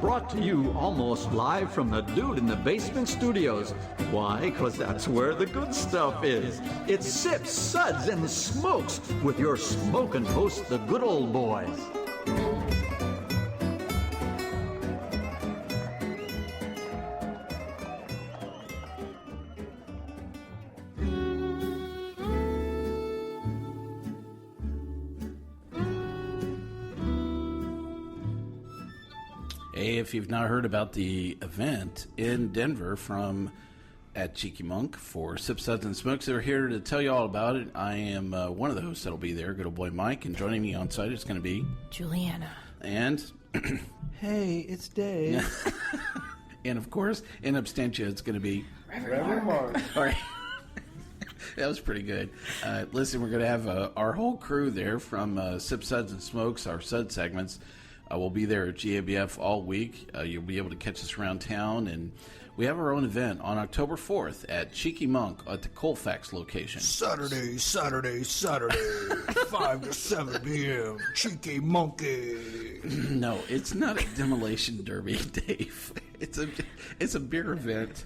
brought to you almost live from the Dude in the Basement studios. Why? Because that's where the good stuff is. It's Sips, Suds, and Smokes with your smoking host, the good old boys. Hey, if you've not heard about the event in Denver at Cheeky Monk for Sip, Suds, and Smokes, they're here to tell you all about it. I am one of the hosts that'll be there, good old boy Mike, and joining me on site is going to be Julieanna. And hey, it's Dave. And of course, in absentia, it's going to be Reverend Mark. All right. That was pretty good. Listen, we're going to have our whole crew there from Sip, Suds, and Smokes, our Sud segments. We'll be there at GABF all week. You'll be able to catch us around town. And we have our own event on October 4th at Cheeky Monk at the Colfax location. Saturday, 5 to 7 p.m. Cheeky Monkey. No, it's not a demolition derby, Dave. It's a beer event.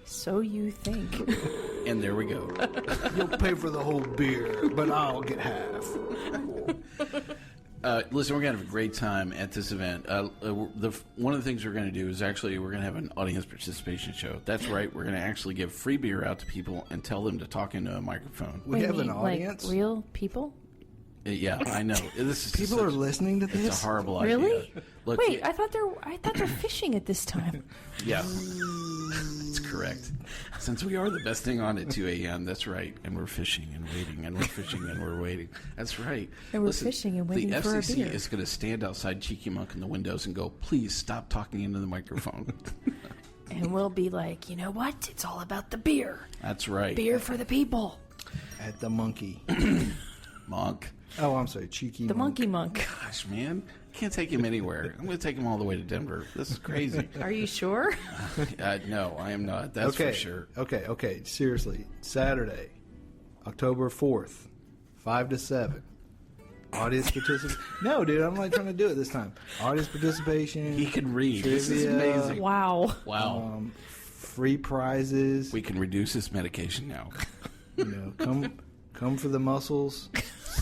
So you think. And there we go. You'll pay for the whole beer, but I'll get half. Listen, we're going to have a great time at this event. One of the things we're going to do is actually we're going to have an audience participation show. That's right. We're going to actually give free beer out to people and tell them to talk into a microphone. We have an audience? Like real people? Yeah, I know. People are listening to this? It's a horrible idea. Really? Look, wait, I thought they're fishing at this time. Yeah, that's correct. Since we are the best thing on at 2 a.m., that's right. And we're fishing and waiting, and we're fishing and we're waiting. That's right. And we're fishing and waiting for a beer. The FCC is going to stand outside Cheeky Monk in the windows and go, please stop talking into the microphone. And we'll be like, you know what? It's all about the beer. That's right. Beer for the people. At the Monkey. Monk. Oh, I'm sorry, Cheeky The Monk. Monkey Monk. Gosh, man. Can't take him anywhere. I'm going to take him all the way to Denver. This is crazy. Are you sure? No, I am not. That's for sure. Okay. Seriously. Saturday, October 4th, 5 to 7. Audience participation. No, dude, I'm like trying to do it this time. Audience participation. He can read. Trivia, this is amazing. Wow. Free prizes. We can reduce his medication now. Come for the muscles.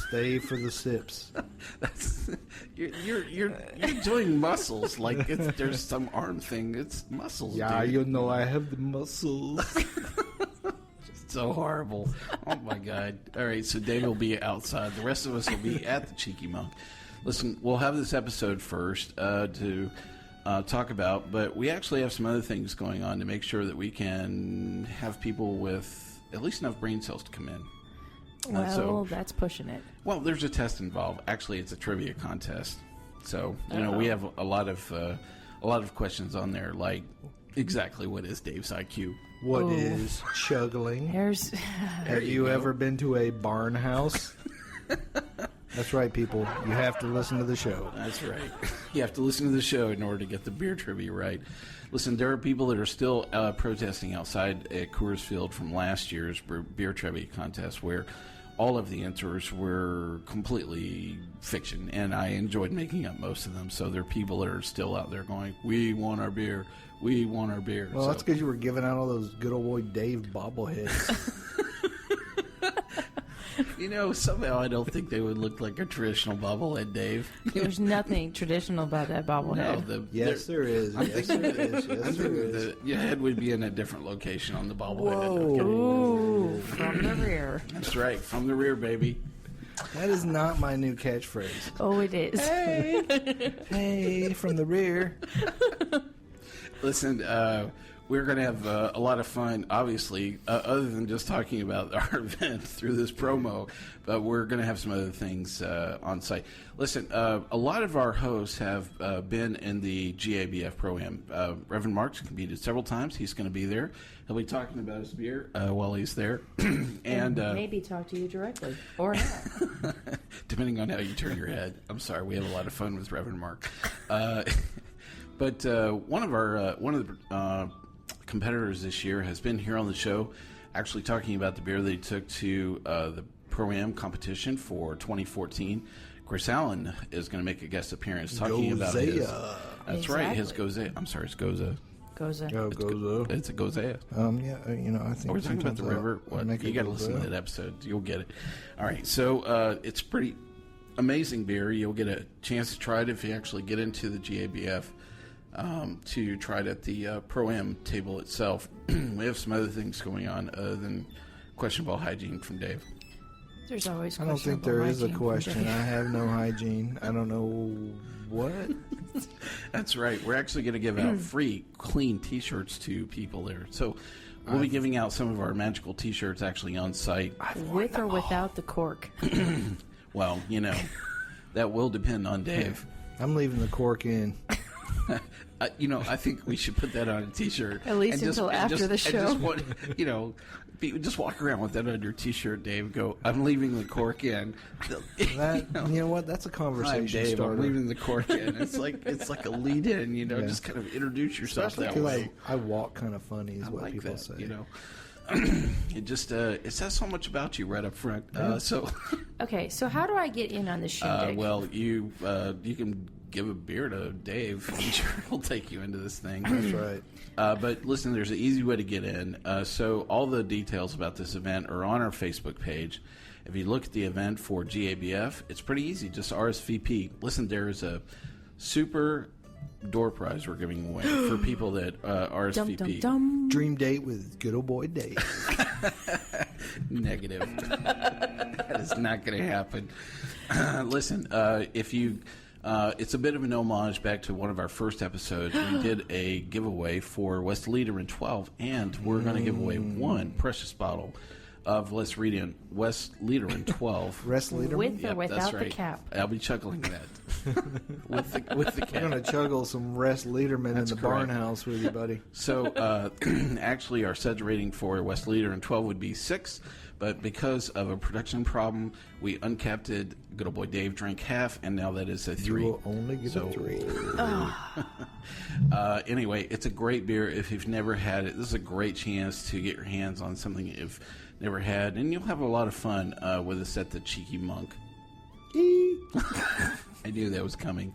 Stay for the sips. You're doing muscles like there's some arm thing. It's muscles. Yeah, dude. you know I have the muscles. So horrible. Oh my God. All right, so Dave will be outside. The rest of us will be at the Cheeky Monk. Listen, we'll have this episode first to talk about, but we actually have some other things going on to make sure that we can have people with at least enough brain cells to come in. Well, that's pushing it. Well, there's a test involved. Actually, it's a trivia contest. So, we have a lot of questions on there, like exactly what is Dave's IQ? What is chuggling? Have you ever been to a barn house? That's right, people. You have to listen to the show. That's right. You have to listen to the show in order to get the beer trivia right. Listen, there are people that are still protesting outside at Coors Field from last year's beer trivia contest where all of the answers were completely fiction, and I enjoyed making up most of them. So there are people that are still out there going, we want our beer. We want our beer. Well, that's because you were giving out all those good old boy Dave bobbleheads. Somehow I don't think they would look like a traditional bobblehead, Dave. There's nothing traditional about that bobblehead. No, yes, there is. Yes, there is. Yes, there is. Your head would be in a different location on the bobblehead. Whoa. Ooh, from the rear. That's right, from the rear, baby. That is not my new catchphrase. Oh, it is. Hey, from the rear. Listen, we're going to have a lot of fun, obviously, other than just talking about our event through this promo, but we're going to have some other things on site. Listen, a lot of our hosts have been in the GABF Pro-Am. Reverend Mark's competed several times. He's going to be there. He'll be talking about his beer while he's there. and maybe talk to you directly, or not. Depending on how you turn your head. I'm sorry, we have a lot of fun with Reverend Mark. But one of the competitors this year has been here on the show, actually talking about the beer that he took to the Pro-Am competition for 2014. Chris Allen is going to make a guest appearance talking about his. That's right, his Goza. I'm sorry, it's Goza. Goza. Oh, Goza. It's a Goza. Yeah, I think We're talking about the river. You got to listen to that episode. You'll get it. All right, so it's pretty amazing beer. You'll get a chance to try it if you actually get into the GABF to try it at the Pro-Am table itself. We have some other things going on other than questionable hygiene from Dave. There's always. I don't think there is a question. I have no hygiene. I don't know what. That's right. We're actually going to give out free, clean T-shirts to people there. So we'll be giving out some of our magical T-shirts actually on site. With or without the cork. Well, that will depend on Dave. I'm leaving the cork in. I think we should put that on a T-shirt. At least until after the show. Just walk around with that on your T-shirt, Dave. Go, I'm leaving the cork in. You know what? That's a conversation Dave, starter. I'm leaving the cork in. It's like a lead in. Just kind of introduce yourself that way. I walk kind of funny, is what people say. It just it says so much about you right up front. Okay, so how do I get in on the shindig? Well, you can give a beer to Dave. I'm sure he'll take you into this thing. That's right. But listen, there's an easy way to get in. So all the details about this event are on our Facebook page. If you look at the event for GABF, it's pretty easy. Just RSVP. Listen, there is a super door prize we're giving away for people that RSVP. Dum, dum, dum. Dream date with good old boy Dave. Negative. That is not going to happen. Listen, if you... it's a bit of an homage back to one of our first episodes. We did a giveaway for West Leader in 12, and we're going to give away one precious bottle of West Leader in 12. West Leader? With or without the cap. I'll be chuckling that. with the cap. We're going to chuggle some West Leaderman in the barn house with you, buddy. So, actually, our Suds rating for West Leader in 12 would be 6. But because of a production problem, we uncapped it. Good old boy Dave drank half, and now that is a 3. You will only give it 3. Anyway, it's a great beer. If you've never had it, this is a great chance to get your hands on something you've never had, and you'll have a lot of fun with us at the Cheeky Monk. I knew that was coming.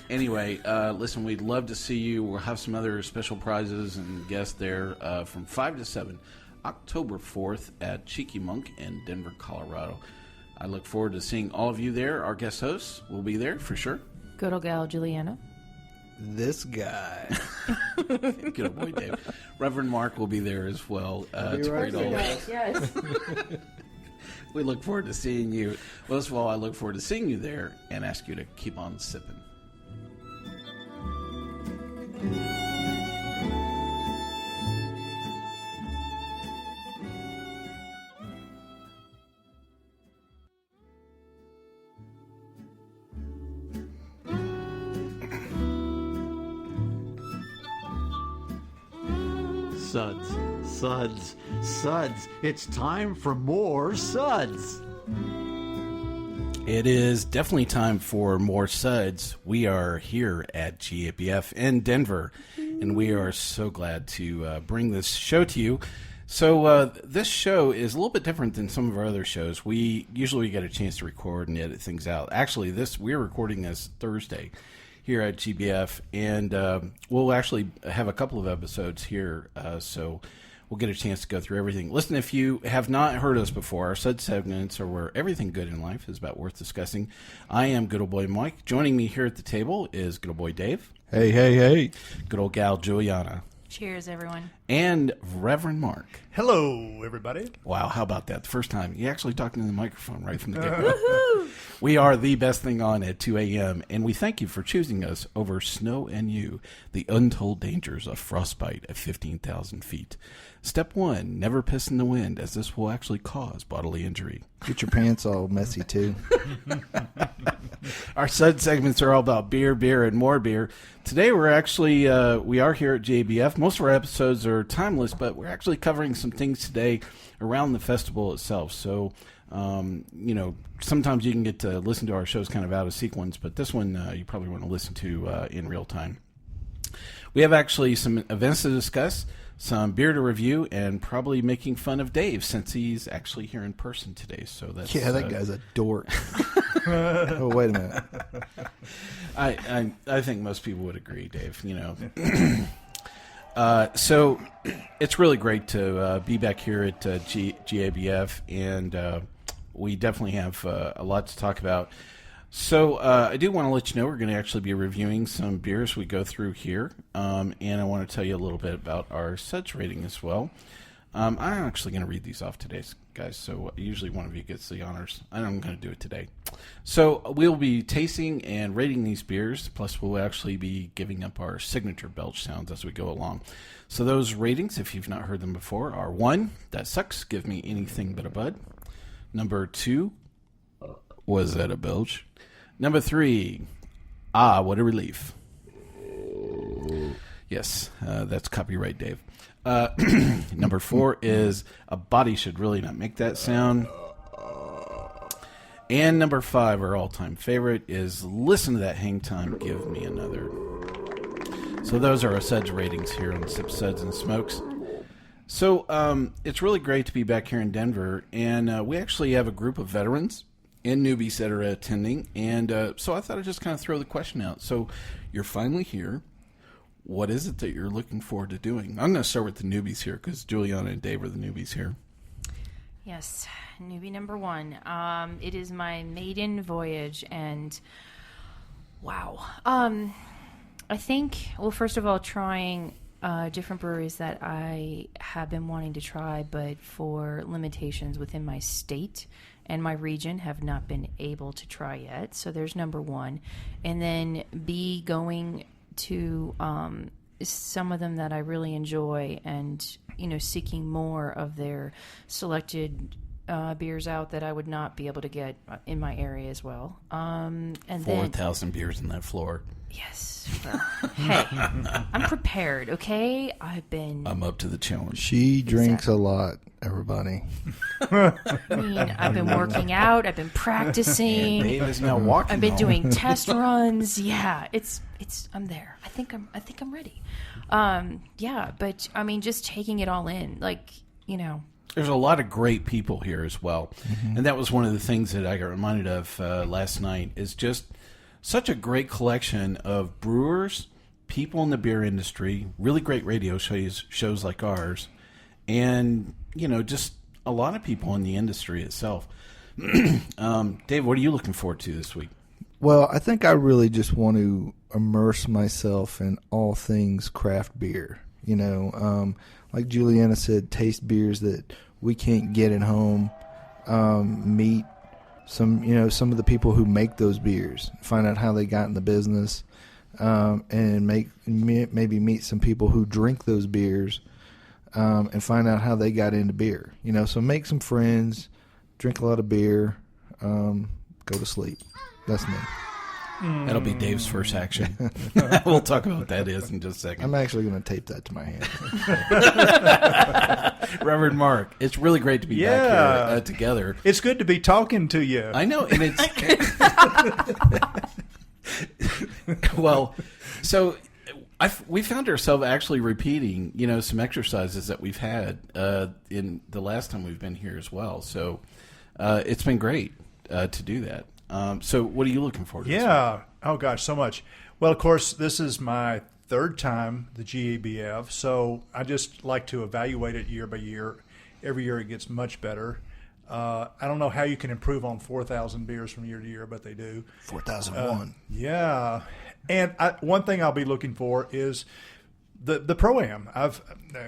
Anyway, listen, we'd love to see you. We'll have some other special prizes and guests there from 5 to 7. October 4th at Cheeky Monk in Denver, Colorado. I look forward to seeing all of you there. Our guest hosts will be there for sure. Good old gal Julieanna. This guy. Good old boy Dave. Reverend Mark will be there as well. It's great all Yes. We look forward to seeing you. Most of all, I look forward to seeing you there and ask you to keep on sipping. Suds, Suds, Suds. It's time for more Suds. It is definitely time for more Suds. We are here at GABF in Denver, and we are so glad to bring this show to you. So this show is a little bit different than some of our other shows. We usually get a chance to record and edit things out. Actually, we're recording this Thursday here at GBF, and we'll actually have a couple of episodes here, so we'll get a chance to go through everything. Listen, if you have not heard us before, our Sud segments are where everything good in life is about worth discussing. I am good old boy Mike. Joining me here at the table is good old boy Dave. Hey, hey, hey. Good old gal Julieanna. Cheers, everyone. And Reverend Mark. Hello, everybody. Wow, how about that? The first time you actually talked into the microphone right from the get-go. We are the best thing on at 2 a.m., and we thank you for choosing us over snow and you, the untold dangers of frostbite at 15,000 feet. Step 1, never piss in the wind, as this will actually cause bodily injury. Get your pants all messy, too. Our Sud segments are all about beer, beer, and more beer. Today we're actually, we are here at JBF. Most of our episodes are timeless, but we're actually covering some things today around the festival itself. So, sometimes you can get to listen to our shows kind of out of sequence, but this one you probably want to listen to in real time. We have actually some events to discuss. some beer to review, and probably making fun of Dave since he's actually here in person today. So that's that guy's a dork. Oh, wait a minute. I think most people would agree, Dave. So it's really great to be back here at GABF, and we definitely have a lot to talk about. So I do want to let you know we're going to actually be reviewing some beers we go through here, and I want to tell you a little bit about our Suds rating as well. I'm actually going to read these off today, guys, so usually one of you gets the honors. I'm going to do it today. So we'll be tasting and rating these beers, plus we'll actually be giving up our signature belch sounds as we go along. So those ratings, if you've not heard them before, are 1, that sucks, give me anything but a bud. Number 2, was that a belch? Number 3, what a relief. Yes, that's copyright, Dave. Number 4 is a body should really not make that sound. And number 5, our all-time favorite, is listen to that hang time, give me another. So those are our Suds ratings here on Sip Suds and Smokes. So it's really great to be back here in Denver, and we actually have a group of veterans and newbies that are attending, and so I thought I'd just kind of throw the question out. So you're finally here. What is it that you're looking forward to doing? I'm going to start with the newbies here because Julieanna and Dave are the newbies here. Yes, newbie number 1. It is my maiden voyage, and wow. I think, well, first of all, trying different breweries that I have been wanting to try, but for limitations within my state and my region have not been able to try yet. So there's number 1. And then B, going to some of them that I really enjoy, and seeking more of their selected beers out that I would not be able to get in my area as well. And 4,000 beers in that floor. Yes. Well, hey, I'm prepared. Okay, I'm up to the challenge. She drinks a lot, everybody. I mean, I've been working out. I've been practicing. Dave is now walking. I've been doing test runs. Yeah, it's. I'm there. I think I'm ready. Yeah, but I mean, just taking it all in, There's a lot of great people here as well, and that was one of the things that I got reminded of last night. Is just such a great collection of brewers, people in the beer industry, really great radio shows like ours, and just a lot of people in the industry itself. Dave, what are you looking forward to this week? Well, I think I really just want to immerse myself in all things craft beer. Like Julieanna said, taste beers that we can't get at home. Meet some of the people who make those beers. Find out how they got in the business, and maybe meet some people who drink those beers, and find out how they got into beer. So make some friends, drink a lot of beer, go to sleep. That's me. That'll be Dave's first action. We'll talk about what that is in just a second. I'm actually going to tape that to my hand. Reverend Mark, it's really great to be back here together. It's good to be talking to you. I know, and it's well. So we found ourselves actually repeating, some exercises that we've had in the last time we've been here as well. So it's been great to do that. So what are you looking forward to? Yeah. Oh, gosh, so much. Well, of course, this is my 3rd time, the GABF, so I just like to evaluate it year by year. Every year it gets much better. I don't know how you can improve on 4,000 beers from year to year, but they do. 4,001. Yeah. And one thing I'll be looking for is the Pro-Am.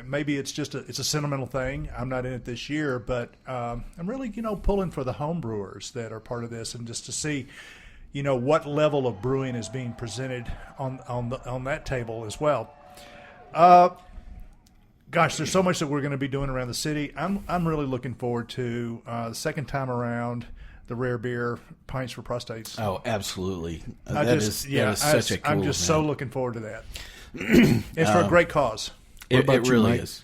Maybe it's just it's a sentimental thing. I'm not in it this year, but I'm really pulling for the home brewers that are part of this, and just to see what level of brewing is being presented on that table as well. Gosh, there's so much that we're going to be doing around the city. I'm really looking forward to the second time around the rare beer Pints for Prostates. Oh, absolutely! That is such a cool I'm just so looking forward to that. It's for a great cause. It really is.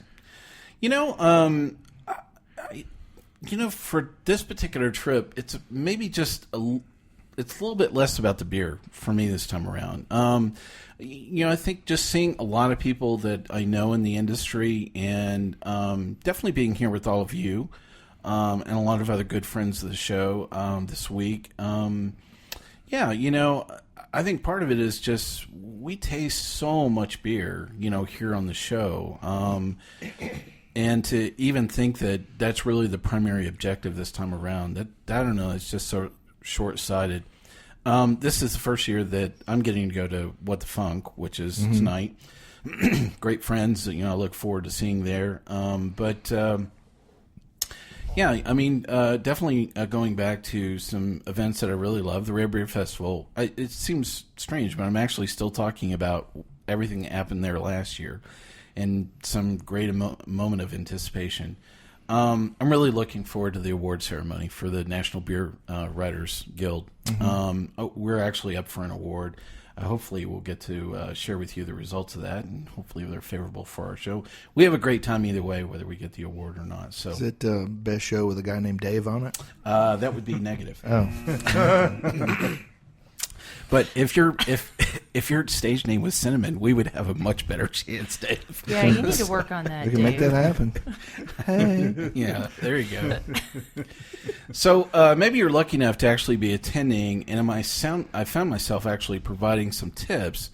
For this particular trip, it's maybe just it's a little bit less about the beer for me this time around. I think just seeing a lot of people that I know in the industry, and definitely being here with all of you, and a lot of other good friends of the show this week. I think part of it is just we taste so much beer, here on the show. And to even think that that's really the primary objective this time around, I don't know, it's just so short-sighted. This is the first year that I'm getting to go to What the Funk, which is tonight. Great friends, I look forward to seeing there. Definitely going back to some events that I really love. The Rare Beer Festival. It seems strange, but I'm actually still talking about everything that happened there last year and some great moment of anticipation. I'm really looking forward to the award ceremony for the National Beer Writers Guild. We're actually up for an award. Hopefully we'll get to share with you the results of that, and hopefully they're favorable for our show. We have a great time either way, whether we get the award or not. So, is it best show with a guy named Dave on it? That would be negative. Oh. But if your stage name was Cinnamon, we would have a much better chance, Dave. Yeah, you need to work on that. We can make that happen. Hey. Yeah, there you go. So maybe you're lucky enough to actually be attending, and I found myself actually providing some tips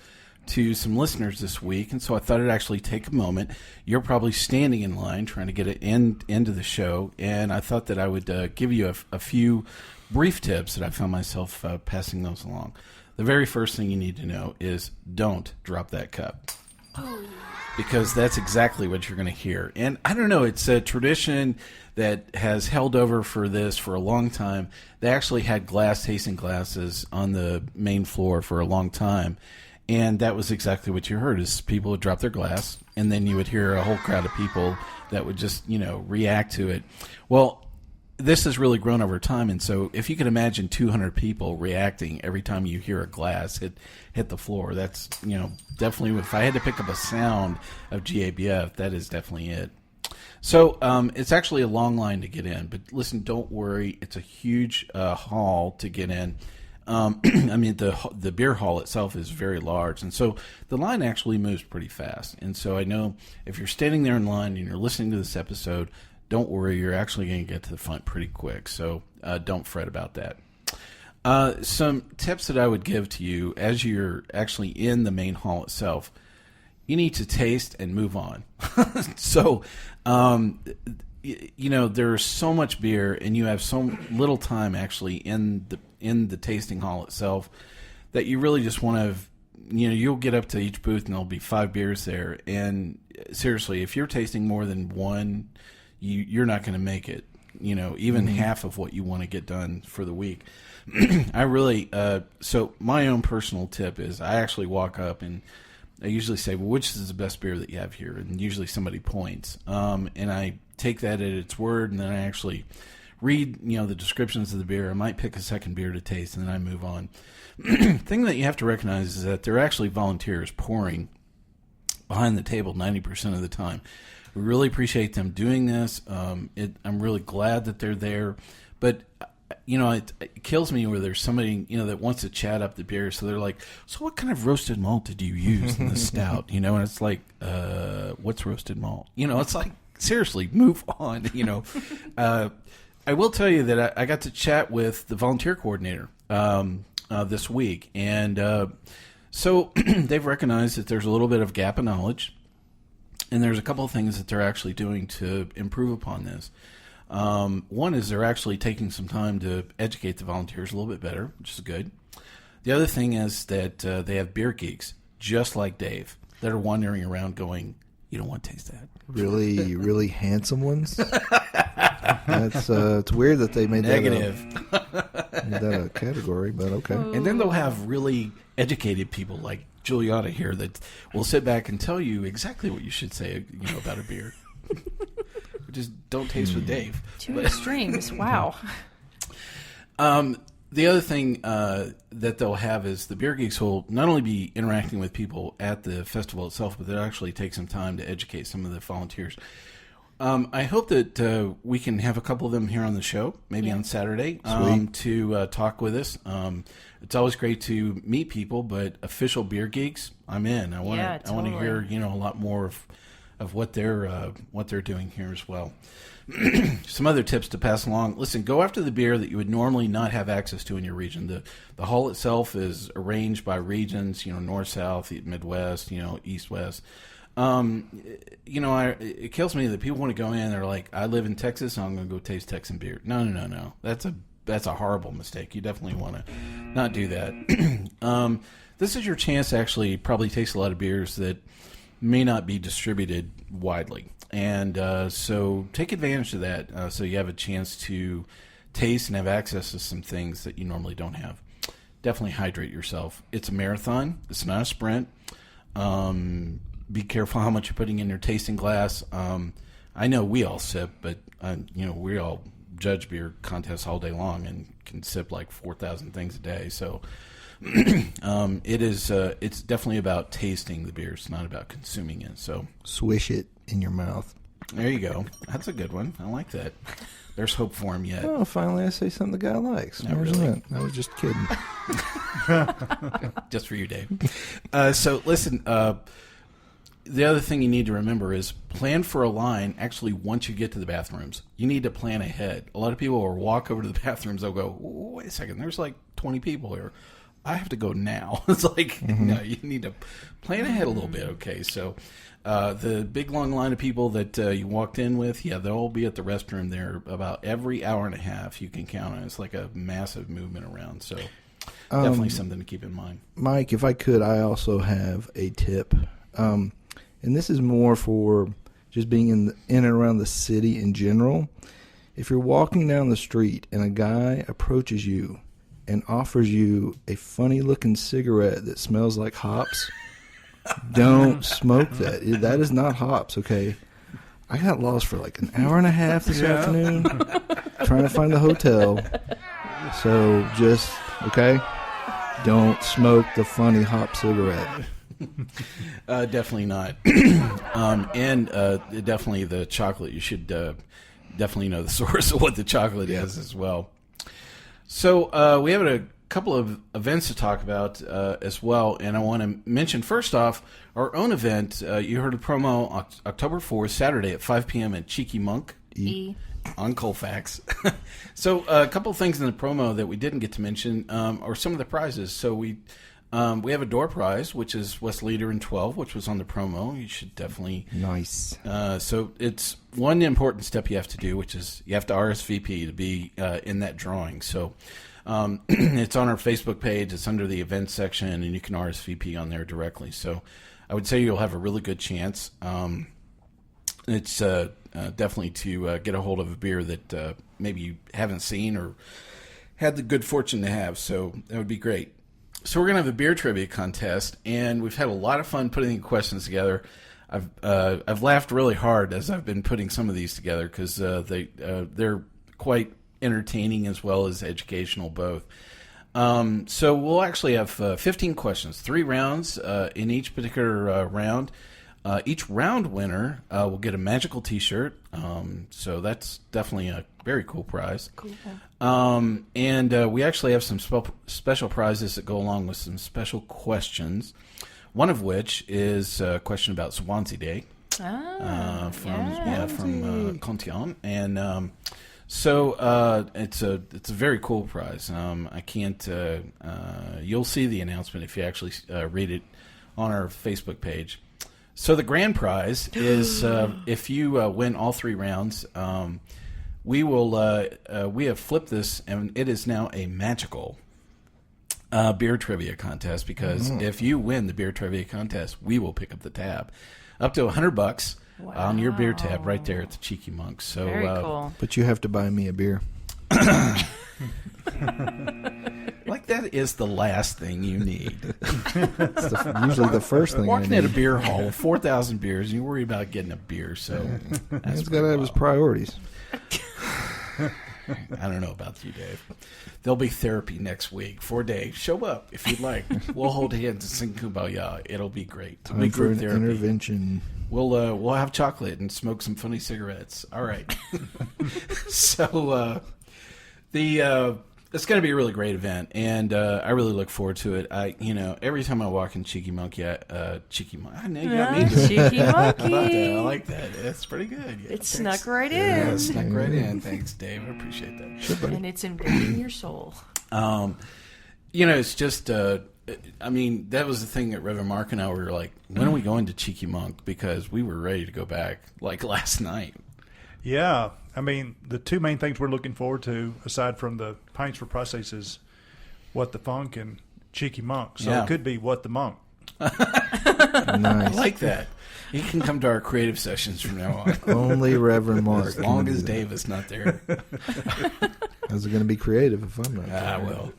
to some listeners this week, and so I thought I'd actually take a moment. You're probably standing in line trying to get it into the show, and I thought that I would give you a few brief tips that I found myself passing those along. The very first thing you need to know is don't drop that cup. Because that's exactly what you're going to hear. And I don't know, it's a tradition that has held over for a long time. They actually had glass tasting glasses on the main floor for a long time. And that was exactly what you heard, is people would drop their glass, and then you would hear a whole crowd of people that would just, react to it. Well, this has really grown over time, and so if you can imagine 200 people reacting every time you hear a glass hit the floor, that's, definitely, if I had to pick up a sound of GABF, that is definitely it. So it's actually a long line to get in, but listen, don't worry, it's a huge hall to get in. The beer hall itself is very large, and so the line actually moves pretty fast. And so I know if you're standing there in line and you're listening to this episode, don't worry, you're actually going to get to the front pretty quick, so don't fret about that. Some tips that I would give to you as you're actually in the main hall itself, you need to taste and move on. So, there's so much beer, and you have so little time actually in the tasting hall itself that you really just want to, you'll get up to each booth and there'll be 5 beers there, and seriously, if you're tasting more than one, you're not going to make it, even half of what you want to get done for the week. I really, so my own personal tip is I actually walk up and I usually say, well, which is the best beer that you have here? And usually somebody points. And I take that at its word, and then I actually read, the descriptions of the beer. I might pick a second beer to taste, and then I move on. Thing that you have to recognize is that there are actually volunteers pouring behind the table 90% of the time. We really appreciate them doing this. I'm really glad that they're there. But, it kills me where there's somebody, that wants to chat up the beer. So they're like, so what kind of roasted malt did you use in the stout? And it's like, what's roasted malt? It's like, seriously, move on. I will tell you that I got to chat with the volunteer coordinator this week. And so they've recognized that there's a little bit of gap in knowledge. And there's a couple of things that they're actually doing to improve upon this. One is they're actually taking some time to educate the volunteers a little bit better, which is good. The other thing is that they have beer geeks, just like Dave, that are wandering around going, you don't want to taste that. Really, really handsome ones? That's it's weird that they made that a category, but okay. And then they'll have really educated people like Julieanna here that will sit back and tell you exactly what you should say, about a beer. Just don't taste with Dave. Two extremes. Wow. The other thing that they'll have is the beer geeks will not only be interacting with people at the festival itself, but they'll actually take some time to educate some of the volunteers. I hope that we can have a couple of them here on the show, maybe on Saturday, to talk with us. It's always great to meet people, but official beer geeks, I'm in. I want to hear a lot more of what they're doing here as well. Some other tips to pass along. Listen, go after the beer that you would normally not have access to in your region. The hall itself is arranged by regions, north, south, Midwest, east, west. It kills me that people want to go in. They're like, I live in Texas, so I'm going to go taste Texan beer. No. That's a horrible mistake. You definitely want to not do that. This is your chance to actually probably taste a lot of beers that may not be distributed widely. And so take advantage of that so you have a chance to taste and have access to some things that you normally don't have. Definitely hydrate yourself. It's a marathon. It's not a sprint. Be careful how much you're putting in your tasting glass. I know we all sip, but we all judge beer contests all day long and can sip like 4,000 things a day. So it's definitely about tasting the beer. It's not about consuming it. So swish it in your mouth. There you go. That's a good one. I like that. There's hope for him yet. Oh, finally I say something the guy likes. Not really. I was just kidding. Just for you, Dave. So listen, the other thing you need to remember is plan for a line actually once you get to the bathrooms. You need to plan ahead. A lot of people will walk over to the bathrooms. They'll go, wait a second, there's like 20 people here. I have to go now. It's like, no, you need to plan ahead a little bit. Okay, so the big long line of people that you walked in with, they'll all be at the restroom there about every hour and a half. You can count on it. It's like a massive movement around. So definitely something to keep in mind. Mike, if I could, I also have a tip. And this is more for just being in and around the city in general. If you're walking down the street and a guy approaches you and offers you a funny-looking cigarette that smells like hops, don't smoke that. That is not hops, okay? I got lost for like an hour and a half this afternoon trying to find a hotel. So just, okay, don't smoke the funny hop cigarette. Definitely not. And definitely the chocolate. You should definitely know the source of what the chocolate is as well. So we have a couple of events to talk about as well, and I want to mention first off our own event. You heard a promo October 4th, Saturday at 5 p.m. at Cheeky Monk on Colfax. So a couple of things in the promo that we didn't get to mention are some of the prizes. So we have a door prize, which is West Leader in 12, which was on the promo. You should definitely... Nice. So it's one important step you have to do, which is you have to RSVP to be in that drawing. So it's on our Facebook page. It's under the events section, and you can RSVP on there directly. So I would say you'll have a really good chance. It's definitely to get a hold of a beer that maybe you haven't seen or had the good fortune to have. So that would be great. So we're going to have a beer trivia contest, and we've had a lot of fun putting the questions together. I've laughed really hard as I've been putting some of these together because they're quite entertaining as well as educational both. So we'll actually have 15 questions, 3 rounds in each particular round. Each round winner will get a magical T-shirt, so that's definitely a very cool prize. Cool. And we actually have some special prizes that go along with some special questions, one of which is a question about Swansea Day from Contion. And so it's a very cool prize. I can't you'll see the announcement if you actually read it on our Facebook page. So the grand prize is if you win all 3 rounds, we have flipped this, and it is now a magical beer trivia contest because if you win the beer trivia contest, we will pick up the tab, up to $100 on your beer tab right there at the Cheeky Monk. So very cool. But you have to buy me a beer. Like that is the last thing you need. It's usually the first thing. Walking at a beer hall with 4,000 beers, and you worry about getting a beer. So he's got to have his priorities. I don't know about you, Dave. There'll be therapy next week for Dave. Show up if you'd like. We'll hold hands and sing Kumbaya. It'll be great. Time for an intervention. We'll have chocolate and smoke some funny cigarettes. All right. So it's going to be a really great event, and I really look forward to it. Every time I walk in Cheeky Monkey, Cheeky Monkey. I know you got me. Cheeky Monkey. I like that. That's pretty good. Yeah, it snuck right in. Yeah, it snuck right in. Thanks, Dave. I appreciate that. Sure, buddy. And it's invading your soul. It's just, that was the thing that Reverend Mark and I were like, when are we going to Cheeky Monk? Because we were ready to go back, like last night. Yeah. I mean, the two main things we're looking forward to, aside from the Pints for Process, is What the Funk and Cheeky Monk. So it could be What the Monk. Nice. I like that. He can come to our creative sessions from now on. Only Reverend Mark. As long as Dave is not there. How's it going to be creative if I'm not there? I will.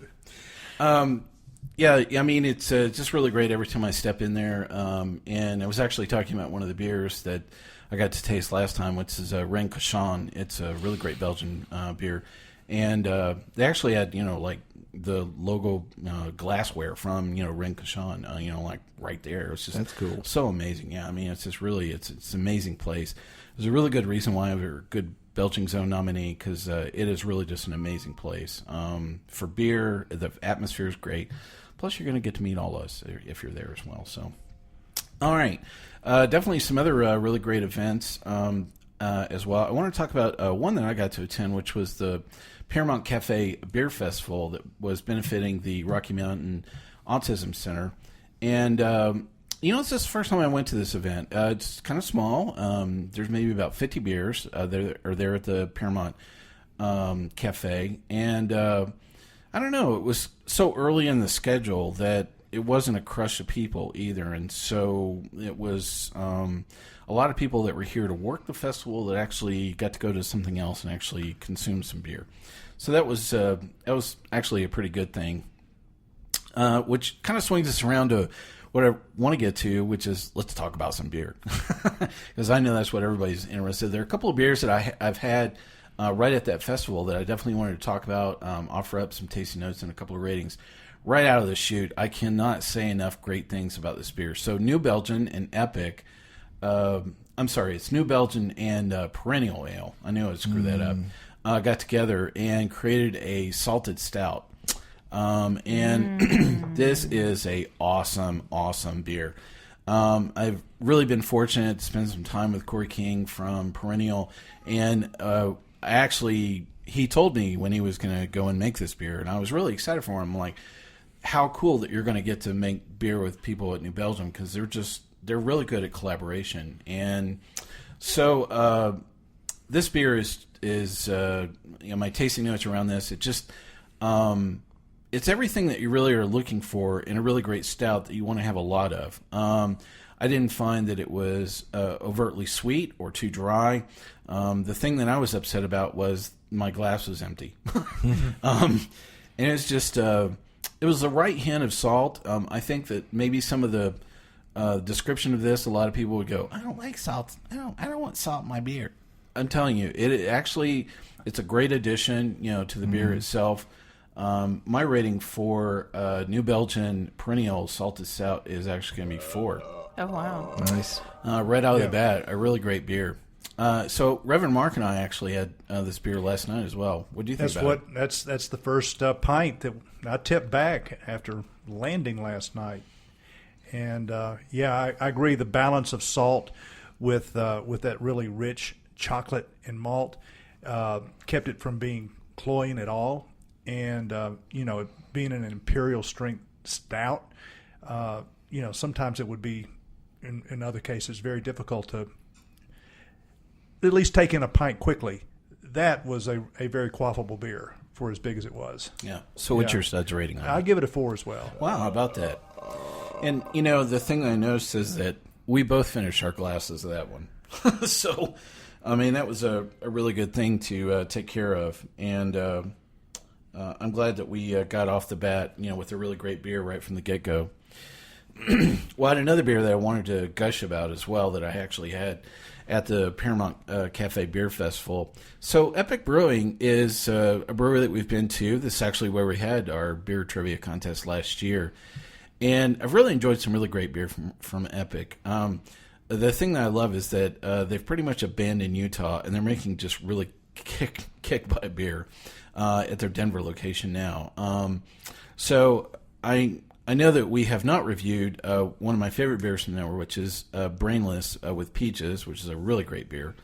It's just really great every time I step in there. And I was actually talking about one of the beers that I got to taste last time, which is Ren Cochon. It's a really great Belgian beer. And they actually had, the logo glassware from, Ren Cochon, like right there. It's just That's cool. So amazing. Yeah, I mean, it's just really, it's an amazing place. There's a really good reason why we're a good Belching Zone nominee, because it is really just an amazing place. For beer, the atmosphere is great. Plus, you're going to get to meet all of us if you're there as well. So, all right. Definitely some other really great events as well. I want to talk about one that I got to attend, which was the Paramount Cafe Beer Festival that was benefiting the Rocky Mountain Autism Center. And, it's just the first time I went to this event. It's kind of small. There's maybe about 50 beers there at the Paramount Cafe. And I don't know, it was so early in the schedule that it wasn't a crush of people either. And so it was a lot of people that were here to work the festival that actually got to go to something else and actually consume some beer. So that was actually a pretty good thing, which kind of swings us around to what I want to get to, which is let's talk about some beer, because I know that's what everybody's interested in. There are a couple of beers that I've had right at that festival that I definitely wanted to talk about, offer up some tasting notes and a couple of ratings. Right out of the chute, I cannot say enough great things about this beer. So New Belgium and Epic, it's New Belgium and Perennial Ale. I knew I'd screw that up. Got together and created a salted stout. And this is a awesome beer. I've really been fortunate to spend some time with Corey King from Perennial, and he told me when he was going to go and make this beer, and I was really excited for him. I'm like, how cool that you're going to get to make beer with people at New Belgium, because they're really good at collaboration. And so this beer is my tasting notes around this. It just it's everything that you really are looking for in a really great stout that you want to have a lot of. I didn't find that it was overtly sweet or too dry. The thing that I was upset about was my glass was empty. And it's just it was the right hint of salt. I think that maybe some of the description of this, a lot of people would go, I don't like salt. I don't want salt in my beer. I'm telling you, it's a great addition, to the beer itself. My rating for New Belgian Perennial Salted Stout is actually going to be 4. Oh, wow. Nice. Right out of the bat, a really great beer. So Reverend Mark and I actually had this beer last night as well. What do you think about it? That's the first pint that I tipped back after landing last night. And, I agree. The balance of salt with that really rich chocolate and malt kept it from being cloying at all. And, it being an imperial strength stout, sometimes it would be, in other cases, very difficult to at least take in a pint quickly. That was a very quaffable beer for as big as it was. Yeah. So what's your Suds rating on it? I give it a 4 as well. Wow, how about that? And, the thing I noticed is that we both finished our glasses of that one. So, that was a really good thing to take care of. And I'm glad that we got off the bat, with a really great beer right from the get-go. Well, I had another beer that I wanted to gush about as well that I actually had at the Paramount Cafe Beer Festival. So Epic Brewing is a brewery that we've been to. This is actually where we had our beer trivia contest last year. And I've really enjoyed some really great beer from Epic. the thing that I love is that they've pretty much abandoned Utah, and they're making just really kick butt beer at their Denver location now. So I know that we have not reviewed one of my favorite beers from there, which is Brainless with Peaches, which is a really great beer.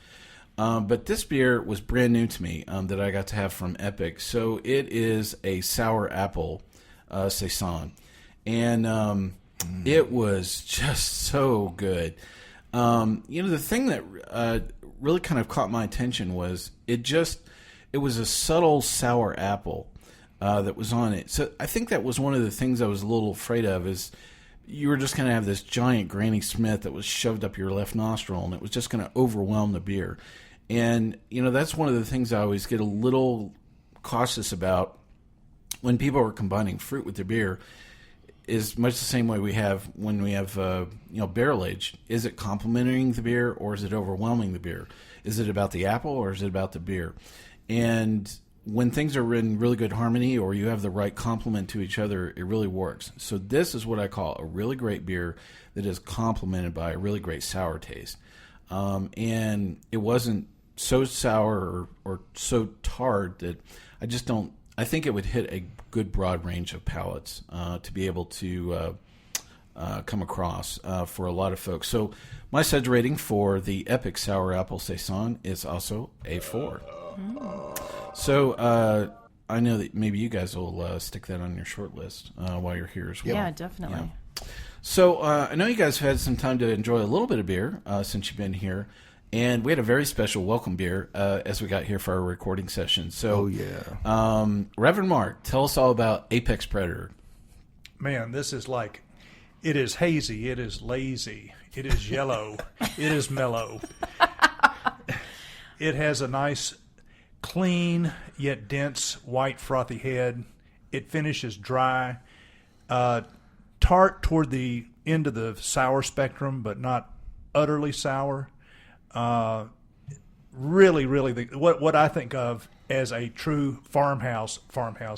But this beer was brand new to me that I got to have from Epic. So it is a sour apple Saison. And it was just so good. The thing that really kind of caught my attention was it was a subtle sour apple that was on it. So I think that was one of the things I was a little afraid of is you were just going to have this giant Granny Smith that was shoved up your left nostril, and it was just going to overwhelm the beer. And, that's one of the things I always get a little cautious about when people are combining fruit with their beer is much the same way we have when we have, barrel aged. Is it complementing the beer or is it overwhelming the beer? Is it about the apple or is it about the beer? And when things are in really good harmony or you have the right complement to each other, it really works. So this is what I call a really great beer that is complemented by a really great sour taste. And it wasn't so sour or so tart that I think it would hit a good broad range of palates to be able to come across for a lot of folks. So my Suds rating for the Epic Sour Apple Saison is also a 4. So I know that maybe you guys will stick that on your short list while you're here as well. Yeah, definitely. Yeah. So I know you guys have had some time to enjoy a little bit of beer since you've been here. And we had a very special welcome beer as we got here for our recording session. So, Reverend Mark, tell us all about Apex Predator. Man, this is it is hazy, it is lazy, it is yellow, it is mellow. It has a nice, clean, yet dense, white, frothy head. It finishes dry. Tart toward the end of the sour spectrum, but not utterly sour. Really, what I think of as a true farmhouse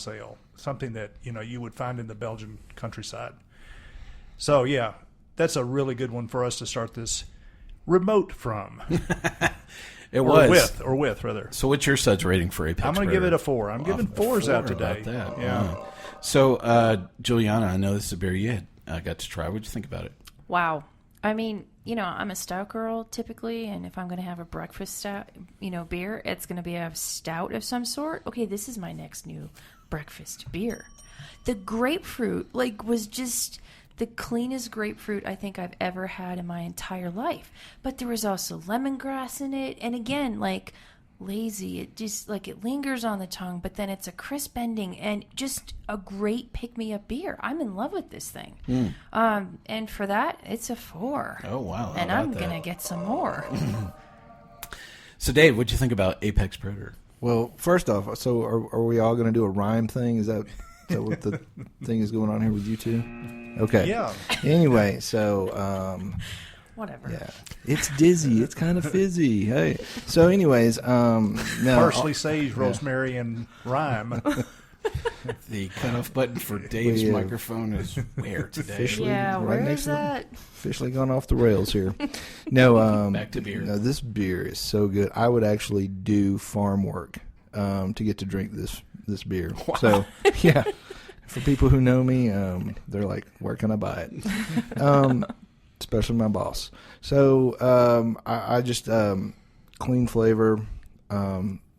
ale, something that you would find in the Belgian countryside. So yeah, that's a really good one for us to start this remote from. Or with rather. So what's your Suds rating for Apex? I'm going to give it a 4. I'm giving 4s out today. That. Yeah. Wow. So Julieanna, I know this is a beer you had got to try. What'd you think about it? Wow. I mean, I'm a stout girl typically, and if I'm going to have a breakfast stout, beer, it's going to be a stout of some sort. Okay, this is my next new breakfast beer. The grapefruit, was just the cleanest grapefruit I think I've ever had in my entire life. But there was also lemongrass in it, and again, lazy. It just it lingers on the tongue, but then it's a crisp ending and just a great pick-me-up beer. I'm in love with this thing. And for that, it's a 4. Oh, wow. And I'm going to get some more. So, Dave, what'd you think about Apex Predator? Well, first off, so are we all going to do a rhyme thing? Is that what the thing is going on here with you two? Okay. Yeah. Anyway, so... Whatever. Yeah, it's dizzy. It's kind of fizzy. Hey. So, anyways, parsley, sage, rosemary, and rhyme. The cutoff button for Dave's microphone is where today? Officially, where is that? Officially gone off the rails here. No, back to beer. No, this beer is so good. I would actually do farm work to get to drink this beer. Wow. So, yeah, for people who know me, they're like, "Where can I buy it?" Especially my boss. So I just clean flavor,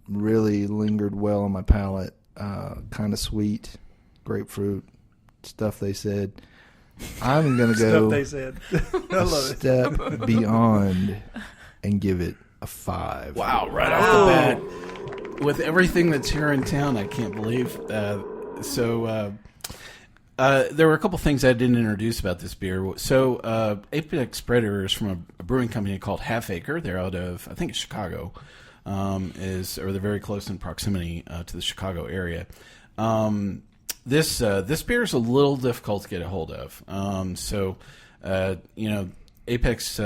really lingered well on my palate. Kind of sweet, grapefruit stuff. They said I'm gonna go stuff they said. I love it. Step beyond and give it a 5. Wow! Right off the bat, with everything that's here in town, I can't believe. There were a couple things I didn't introduce about this beer. So Apex Predator is from a brewing company called Half Acre. They're out of, I think it's Chicago, or they're very close in proximity to the Chicago area. This beer is a little difficult to get a hold of. Apex,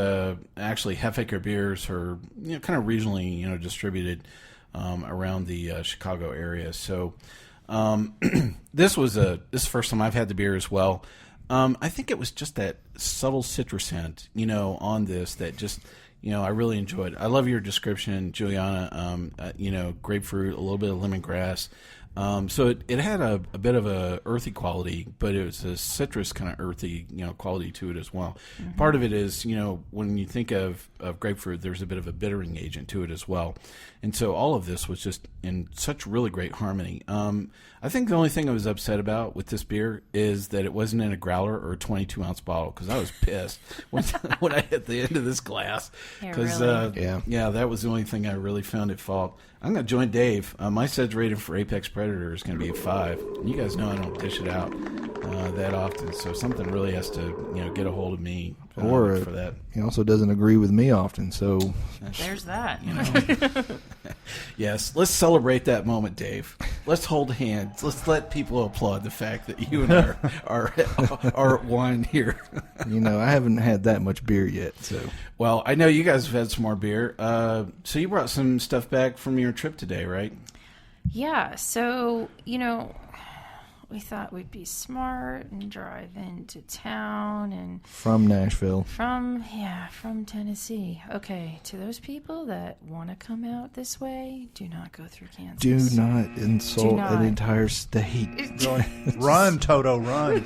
actually Half Acre beers are kind of regionally distributed around the Chicago area. So. This is the first time I've had the beer as well. I think it was just that subtle citrus hint, on this that just, I really enjoyed. I love your description, Julieanna. Grapefruit, a little bit of lemongrass. So it had a bit of a earthy quality, but it was a citrus kind of earthy, quality to it as well. Mm-hmm. Part of it is, when you think of grapefruit, there's a bit of a bittering agent to it as well. And so all of this was just in such really great harmony. I think the only thing I was upset about with this beer is that it wasn't in a growler or a 22-ounce bottle, because I was pissed when I hit the end of this glass. Because that was the only thing I really found at fault. I'm going to join Dave. My Suds rating for Apex Predator is going to be a 5. And you guys know I don't dish it out that often, so something really has to get a hold of me for that. He also doesn't agree with me often, so there's that. Yes, let's celebrate that moment, Dave. Let's hold hands. Let's let people applaud the fact that you and I are at one here. I haven't had that much beer yet, so. Well, I know you guys have had some more beer. So you brought some stuff back from your trip today, right? Yeah, so, we thought we'd be smart and drive into town and... From Nashville. From Tennessee. Okay, to those people that want to come out this way, do not go through Kansas. Do not insult an entire state. Run, Toto, run.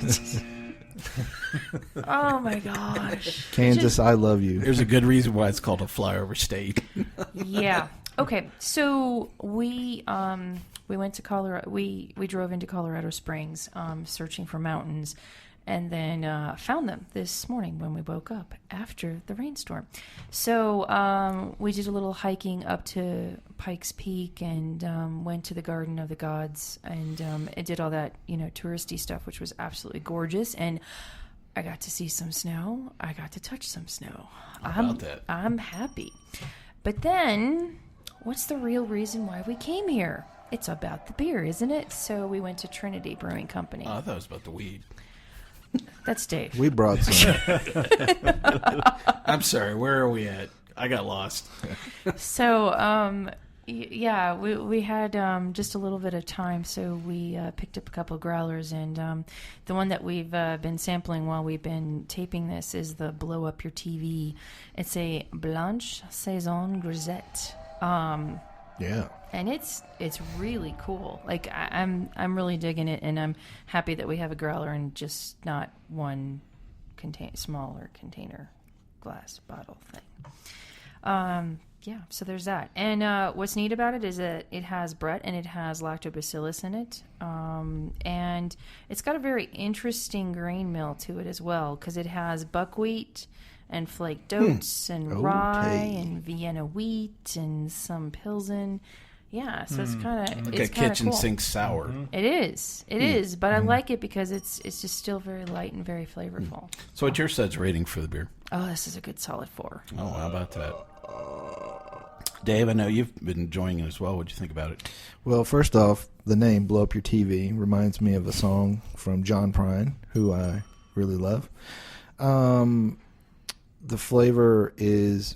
Oh, my gosh. Kansas, I love you. There's a good reason why it's called a flyover state. Yeah. Okay, so we went to Colorado. We drove into Colorado Springs, searching for mountains, and then found them this morning when we woke up after the rainstorm. So we did a little hiking up to Pikes Peak and went to the Garden of the Gods and it did all that touristy stuff, which was absolutely gorgeous. And I got to see some snow. I got to touch some snow. How about that? I'm happy. But then, what's the real reason why we came here? It's about the beer, isn't it? So we went to Trinity Brewing Company. Oh, I thought it was about the weed. That's Dave. We brought some. I'm sorry, where are we at? I got lost. So, we had just a little bit of time, so we picked up a couple of growlers, and the one that we've been sampling while we've been taping this is the Blow Up Your TV. It's a Blanche Saison Grisette. Yeah. And it's really cool. Like I'm really digging it, and I'm happy that we have a growler and just not one smaller container glass bottle thing. So there's that. And what's neat about it is that it has Brett and it has lactobacillus in it, and it's got a very interesting grain mill to it as well, because it has buckwheat and flaked oats and rye and Vienna wheat and some Pilsen. Yeah, so it's kind of like a kitchen sink sour. Mm-hmm. It is, but I like it because it's just still very light and very flavorful. So what's your Suds rating for the beer? Oh, this is a good solid 4. Oh, how about that? Dave, I know you've been enjoying it as well. What'd you think about it? Well, first off, the name Blow Up Your TV reminds me of a song from John Prine, who I really love. The flavor is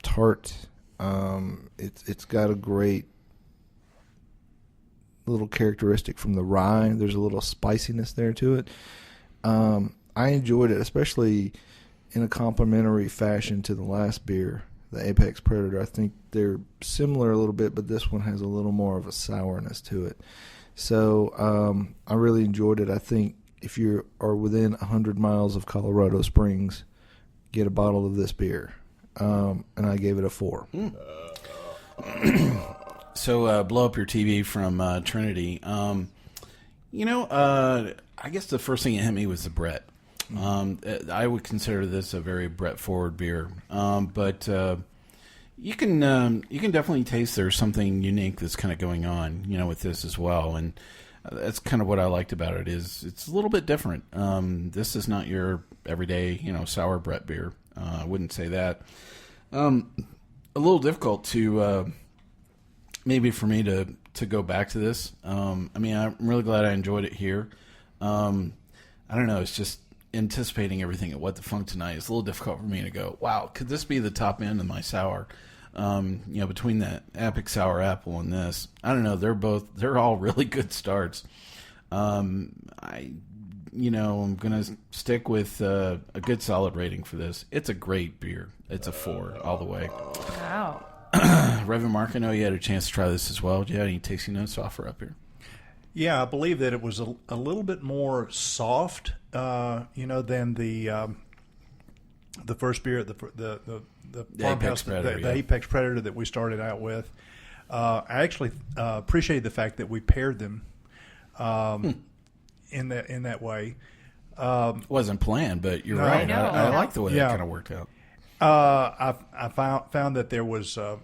tart. It's got a great little characteristic from the rye. There's a little spiciness there to it. I enjoyed it, especially in a complementary fashion to the last beer, the Apex Predator. I think they're similar a little bit, but this one has a little more of a sourness to it. So I really enjoyed it. I think if you are within 100 miles of Colorado Springs, get a bottle of this beer. And I gave it a 4. So Blow Up Your TV from Trinity. I guess the first thing that hit me was the Brett. I would consider this a very Brett forward beer, but you can definitely taste there's something unique that's kind of going on, with this as well, and that's kind of what I liked about it. Is it's a little bit different. This is not your everyday, sour Brett beer. I wouldn't say that. A little difficult to maybe for me to go back to this. I'm really glad I enjoyed it here. I don't know. It's just anticipating everything at What the Funk tonight. It's a little difficult for me to go, wow, could this be the top end of my sour? Between that Epic Sour Apple and this, I don't know. They're all really good starts. I I'm going to stick with a good solid rating for this. It's a great beer. It's a 4 all the way. Wow. Reverend Mark, I know you had a chance to try this as well. Do you have any tasting notes to offer up here? Yeah, I believe that it was a little bit more soft, than the first beer, the farmhouse, Apex Predator, the Apex Predator that we started out with. I actually appreciate the fact that we paired them in that way. It wasn't planned, but you're No, right. I no. like the way that kind of worked out. I found that there was a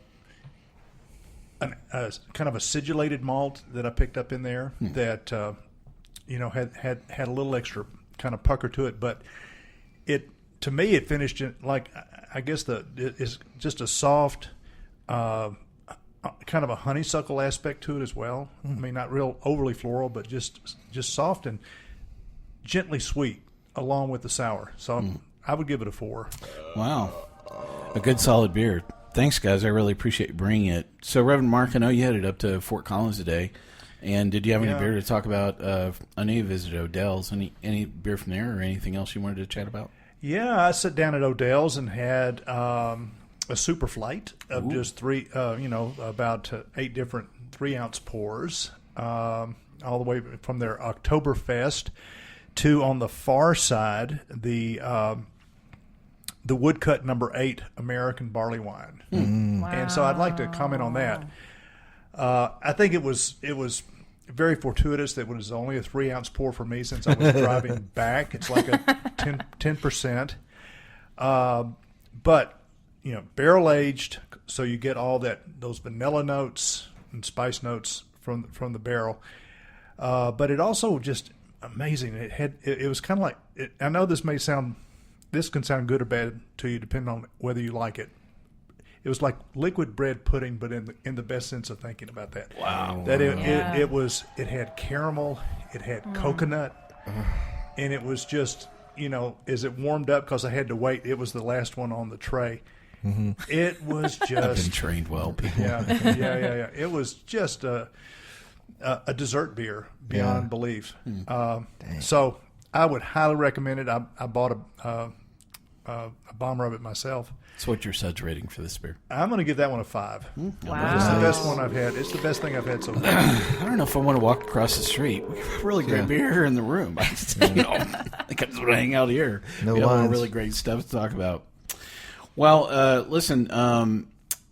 kind of acidulated malt that I picked up in there that had a little extra kind of pucker to it, but to me it finished in, like, I guess it's just a soft kind of a honeysuckle aspect to it as well. I mean, not real overly floral, but just soft and gently sweet along with the sour. So I would give it a 4. Wow. A good solid beer. Thanks, guys. I really appreciate you bringing it. So, Reverend Mark, I know you headed up to Fort Collins today. And did you have any beer to talk about? I know you visited Odell's. Any beer from there or anything else you wanted to chat about? Yeah, I sat down at Odell's and had a super flight of just about 8 different 3-ounce pours, all the way from their Oktoberfest to, on the far side, the Woodcut No. 8 American barley wine. Wow. And so I'd like to comment on that. I think it was very fortuitous that it was only a 3-ounce pour for me, since I was driving back. It's like a 10%. But, barrel aged, so you get all those vanilla notes and spice notes from the barrel. But it also just amazing. It was kind of like, I know this can sound good or bad to you depending on whether you like it. It was like liquid bread pudding, but in the best sense of thinking about that. Wow. That it had caramel, it had coconut, and it was just, as it warmed up, because I had to wait, it was the last one on the tray. Mm-hmm. It was just... I've been trained well, people. Yeah. It was just a dessert beer beyond belief. So I would highly recommend it. I bought a bomber of it myself. So what's your Suds rating for this beer? I'm going to give that one a 5. Wow. It's the best one I've had. It's the best thing I've had so far. I don't know if I want to walk across the street. We have really great beer here in the room. I think I just want to hang out here. No we have lines. really great stuff to talk about. Well, listen,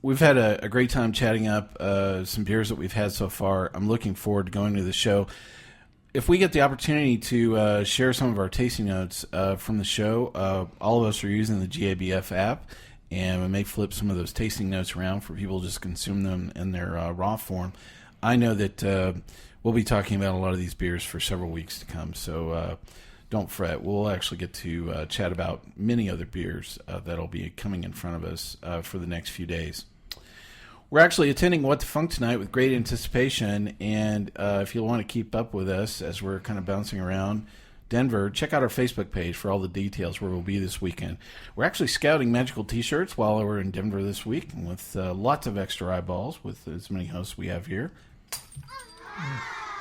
we've had a great time chatting up some beers that we've had so far. I'm looking forward to going to the show. If we get the opportunity to share some of our tasting notes from the show, all of us are using the GABF app, and we may flip some of those tasting notes around for people to just consume them in their raw form. I know that we'll be talking about a lot of these beers for several weeks to come, so don't fret. We'll actually get to chat about many other beers that'll be coming in front of us for the next few days. We're actually attending What the Funk tonight with great anticipation, and if you want to keep up with us as we're kind of bouncing around Denver, check out our Facebook page for all the details where we'll be this weekend. We're actually scouting magical T-shirts while we're in Denver this week, with lots of extra eyeballs with as many hosts we have here.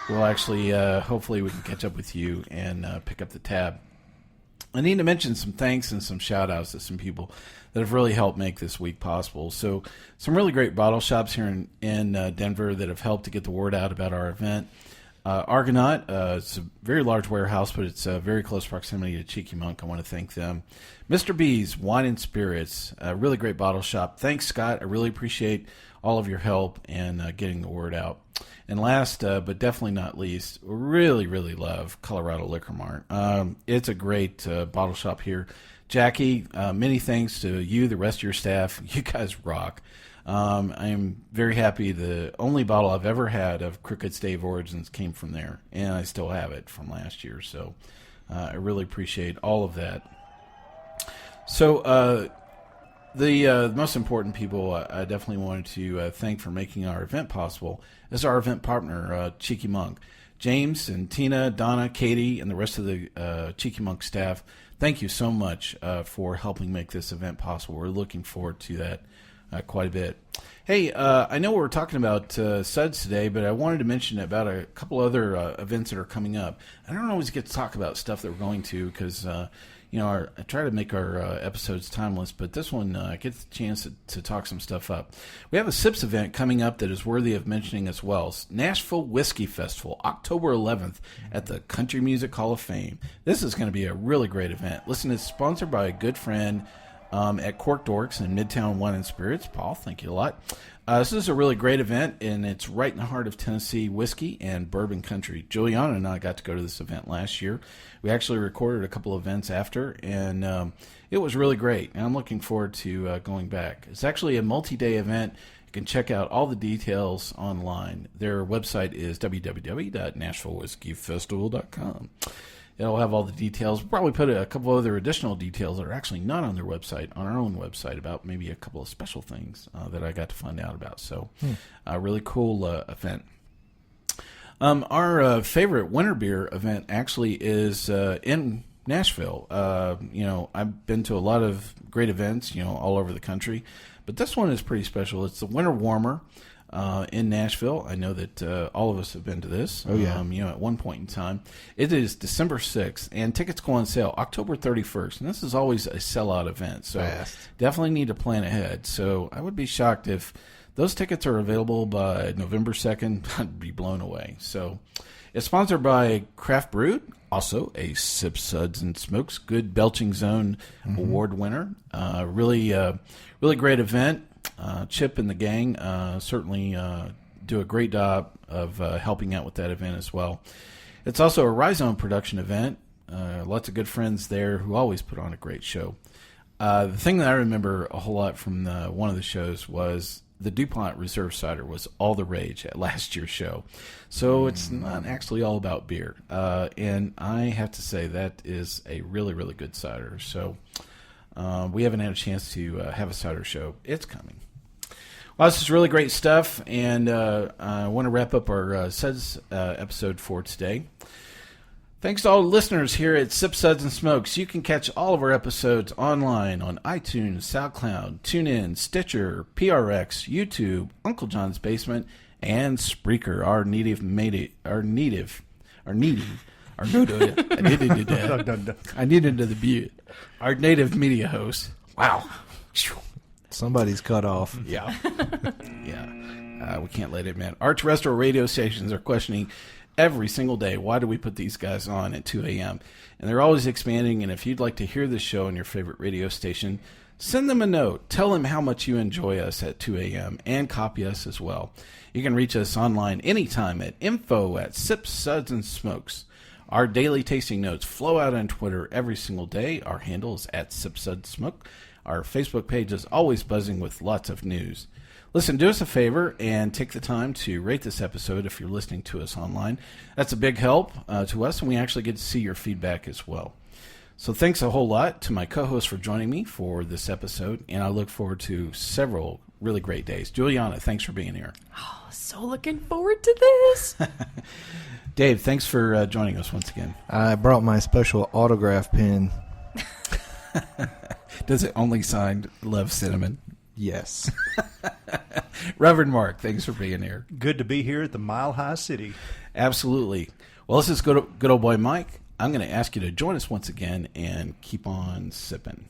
We'll actually, hopefully we can catch up with you and pick up the tab. I need to mention some thanks and some shout-outs to some people that have really helped make this week possible. So some really great bottle shops here in Denver that have helped to get the word out about our event. Argonaut, it's a very large warehouse, but it's a very close proximity to Cheeky Monk. I want to thank them. Mr. B's Wine and Spirits, a really great bottle shop. Thanks, Scott. I really appreciate all of your help and getting the word out. And last, but definitely not least, really, really love Colorado Liquor Mart. It's a great bottle shop here. Jackie, many thanks to you, the rest of your staff. You guys rock. I am very happy. The only bottle I've ever had of Crooked Stave Origins came from there, and I still have it from last year. So I really appreciate all of that. So the most important people I definitely wanted to thank for making our event possible is our event partner, Cheeky Monk. James and Tina, Donna, Katie, and the rest of the Cheeky Monk staff, thank you so much for helping make this event possible. We're looking forward to that quite a bit. Hey, I know we're talking about Suds today, but I wanted to mention about a couple other events that are coming up. I don't always get to talk about stuff that we're going to because, I try to make our episodes timeless, but this one gets the chance to talk some stuff up. We have a SIPS event coming up that is worthy of mentioning as well. Nashville Whiskey Festival, October 11th at the Country Music Hall of Fame. This is going to be a really great event. Listen, it's sponsored by a good friend at Cork Dorks in Midtown Wine and Spirits. Paul, thank you a lot. This is a really great event, and it's right in the heart of Tennessee whiskey and bourbon country. Julieanna and I got to go to this event last year. We actually recorded a couple of events after, and it was really great. And I'm looking forward to going back. It's actually a multi-day event. You can check out all the details online. Their website is www.nashvillewhiskeyfestival.com. It'll have all the details. We'll probably put a couple other additional details that are actually not on their website, on our own website, about maybe a couple of special things that I got to find out about. So, a really cool event. Our favorite winter beer event actually is in Nashville. I've been to a lot of great events, all over the country, but this one is pretty special. It's the Winter Warmer. In Nashville. I know that all of us have been to this. Oh, yeah. At one point in time. It is December 6th, and tickets go on sale October 31st. And this is always a sellout event, so definitely need to plan ahead. So I would be shocked if those tickets are available by November 2nd. I'd be blown away. So it's sponsored by Craft Brewed, also a Sip Suds and Smokes Good Belching Zone Award winner. Really great event. Chip and the gang certainly do a great job of helping out with that event as well. It's also a Rhizome production event. Lots of good friends there who always put on a great show. The thing that I remember a whole lot from one of the shows was the DuPont Reserve Cider was all the rage at last year's show. So it's not actually all about beer. And I have to say that is a really, really good cider. So we haven't had a chance to have a cider show. It's coming. Well, this is really great stuff, and I want to wrap up our Suds episode for today. Thanks to all the listeners here at Sip Suds and Smokes. You can catch all of our episodes online on iTunes, Soundcloud, TuneIn, Stitcher, PRX, YouTube, Uncle John's Basement, and Spreaker, our native media host. Wow. Somebody's cut off. Yeah. We can't let it, man. Our terrestrial radio stations are questioning every single day, why do we put these guys on at 2 a.m.? And they're always expanding, and if you'd like to hear this show on your favorite radio station, send them a note. Tell them how much you enjoy us at 2 a.m. and copy us as well. You can reach us online anytime at info@Sip Suds and Smokes. Our daily tasting notes flow out on Twitter every single day. Our handle is @SipSudsSmoke. Our Facebook page is always buzzing with lots of news. Listen, do us a favor and take the time to rate this episode if you're listening to us online. That's a big help to us, and we actually get to see your feedback as well. So thanks a whole lot to my co-host for joining me for this episode, and I look forward to several really great days. Julieanna, thanks for being here. Oh, so looking forward to this. Dave, thanks for joining us once again. I brought my special autograph pen. Does it only sign Love Cinnamon? Yes. Reverend Mark, thanks for being here. Good to be here at the Mile High City. Absolutely. Well, this is good old boy Mike. I'm going to ask you to join us once again and keep on sipping.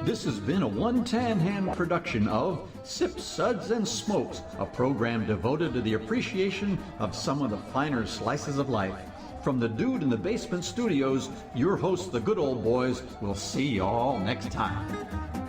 This has been a One Tan Hand production of Sip Suds and Smokes, a program devoted to the appreciation of some of the finer slices of life. From the Dude in the Basement Studios, your hosts, the Good Old Boys, will see you all next time.